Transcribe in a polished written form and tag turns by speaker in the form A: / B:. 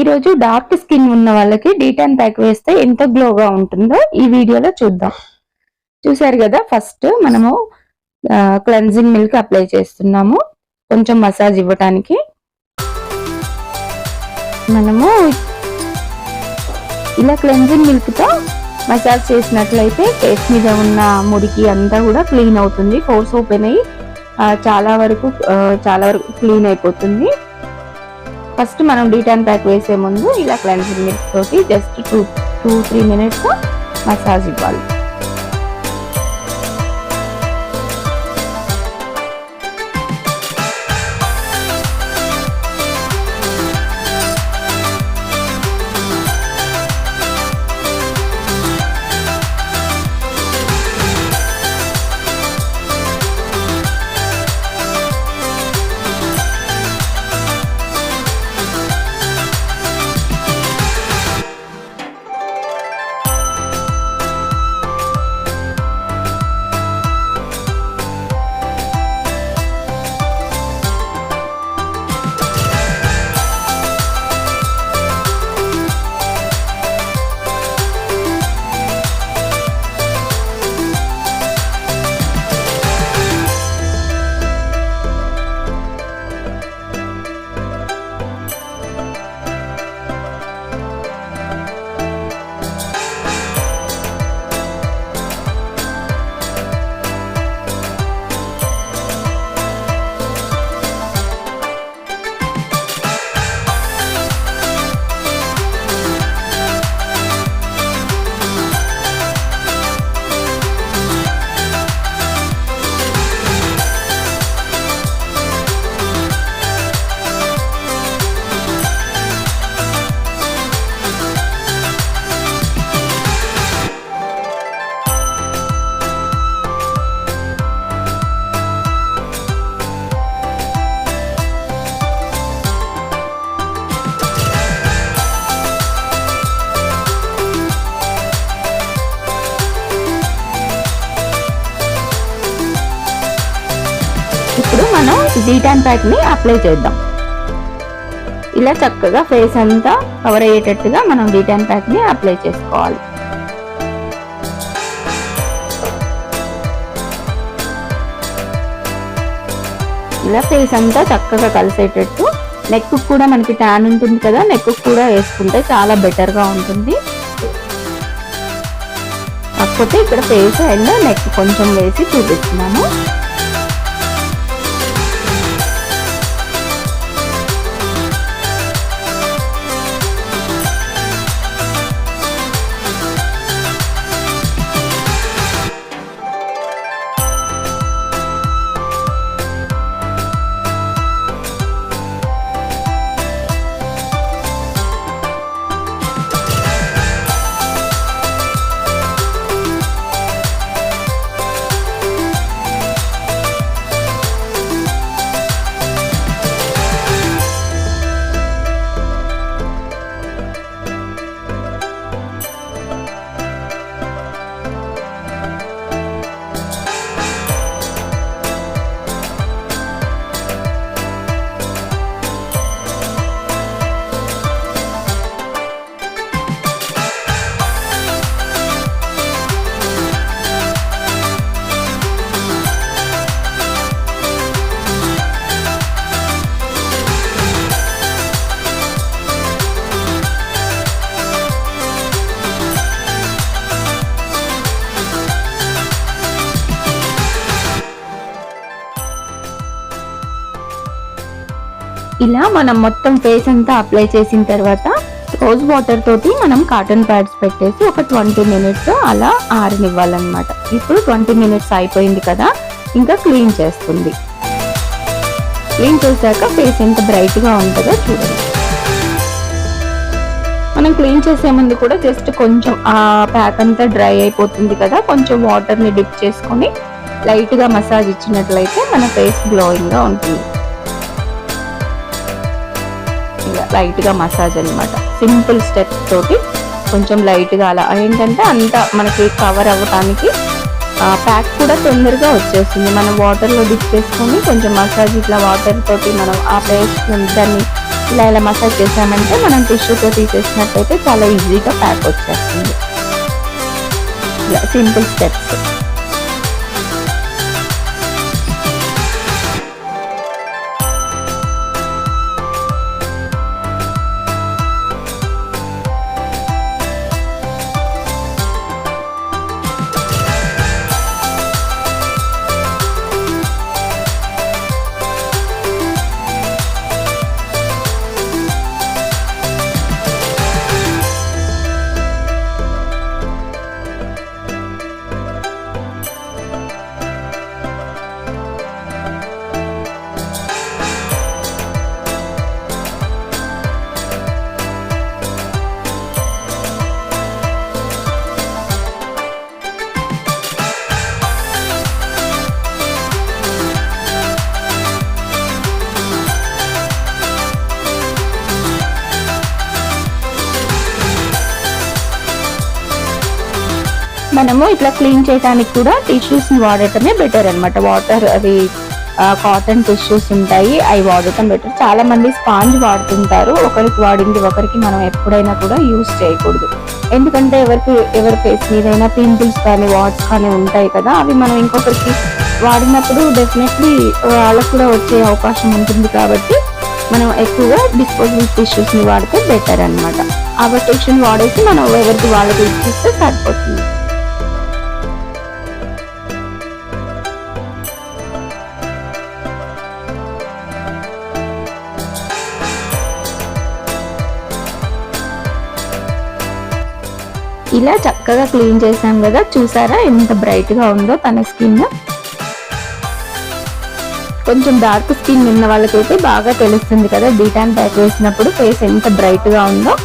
A: ఈరోజు dark skin ఉన్న వాళ్ళకి డీటాన్ ప్యాక్ వేస్తే ఎంత గ్లోగా ఉంటుందో ఈ వీడియోలో చూద్దాం. చూసారు కదా, ఫస్ట్ మనము క్లెన్జింగ్ మిల్క్ అప్లై చేస్తున్నాము కొంచెం మసాజ్ ఇవ్వడానికి. మనము ఇలా క్లెన్జింగ్ మిల్క్ తో మసాజ్ చేసినట్లయితే ఫేస్ మీద ఉన్న మురికి అంతా కూడా క్లీన్ అవుతుంది. పోర్స్ ఓపెన్ అయ్యి చాలా వరకు క్లీన్ అయిపోతుంది. ఫస్ట్ మనం డీటాన్ ప్యాక్ వేసే ముందు ఇలా క్లెన్జింగ్ మిల్క్ తోటి జస్ట్ 2-3 మినిట్స్ మసాజ్ ఇవ్వాలి. ఇప్పుడు మనం డీటాన్ ప్యాక్ ని అప్లై చేద్దాం. ఇలా చక్కగా ఫేస్ అంతా కవర్ అయ్యేటట్టుగా మనం డీటాన్ ప్యాక్ ని అప్లై చేసుకోవాలి. ఇలా ఫేస్ అంతా చక్కగా కలిసేటట్టు, నెక్ కూడా మనకి ట్యాన్ ఉంటుంది కదా, నెక్ కూడా వేసుకుంటే చాలా బెటర్ గా ఉంటుంది. కాకపోతే ఇక్కడ ఫేస్ అండ్ నెక్ కొంచెం వేసి చూపిస్తున్నాను. ఇలా మనం మొత్తం ఫేస్ అంతా అప్లై చేసిన తర్వాత రోజ్ వాటర్ తోటి మనం కాటన్ ప్యాడ్స్ పెట్టేసి ఒక 20 మినిట్స్ అలా ఆరనివ్వాలన్నమాట. ఇప్పుడు 20 మినిట్స్ అయిపోయింది కదా, ఇంకా క్లీన్ చేస్తుంది. క్లీన్ చేశాక ఫేస్ ఎంత బ్రైట్ గా ఉంటుందో చూడండి. మనం క్లీన్ చేసే ముందు కూడా జస్ట్ కొంచెం ఆ ప్యాక్ అంతా డ్రై అయిపోతుంది కదా, కొంచెం వాటర్ ని డిప్ చేసుకొని లైట్ గా మసాజ్ ఇచ్చినట్లయితే మన ఫేస్ గ్లోయింగ్ గా ఉంటుంది. ఇలా లైట్ గా మసాజ్ అన్నమాట. సింపుల్ స్టెప్స్ తోటి కొంచెం లైట్ గా అలా ఏంటంటే అంతా మనకి కవర్ అవ్వడానికి ప్యాక్ కూడా తొందరగా వచ్చేస్తుంది. మనం వాటర్ లో డిప్ చేసుకొని కొంచెం మసాజ్ ఇట్లా వాటర్ తోటి మనం ఆ పేస్ట్ దాన్ని ఇలా మసాజ్ చేసామంటే మనం టిష్యూతో తీసేసినట్టయితే చాలా ఈజీగా ప్యాక్ వచ్చేస్తుంది. ఇలా సింపుల్ స్టెప్స్. మనము ఇట్లా క్లీన్ చేయడానికి కూడా టిష్యూస్ ని వాడటమే బెటర్ అనమాట. వాటర్ అది కాటన్ టిష్యూస్ ఉంటాయి, అవి వాడటం బెటర్. చాలా మంది స్పాంజ్ వాడుతుంటారు, ఒకరికి వాడింది ఒకరికి మనం ఎప్పుడైనా కూడా యూజ్ చేయకూడదు. ఎందుకంటే ఎవరి ఫేస్ మీదైనా పింపుల్స్ కానీ వాట్స్ కానీ ఉంటాయి కదా, అవి మనం ఇంకొకరికి వాడినప్పుడు డెఫినెట్లీ వాళ్ళకు కూడా వచ్చే అవకాశం ఉంటుంది. కాబట్టి మనం ఎక్కువగా డిస్పోజబుల్ టిష్యూస్ ని వాడితే బెటర్ అనమాట. ఆ టిష్యూని వాడేసి మనం ఎవరికి వాళ్ళకి ఇచ్చిస్తే సరిపోతుంది. ఇలా చక్కగా క్లీన్ చేసాం కదా, చూసారా ఎంత బ్రైట్ గా ఉందో తన స్కిన్. కొంచెం డార్క్ స్కిన్ ఉన్న వాళ్ళకైతే బాగా తెలుస్తుంది కదా, డీటాన్ ప్యాక్ వేసినప్పుడు ఫేస్ ఎంత బ్రైట్ గా ఉందో.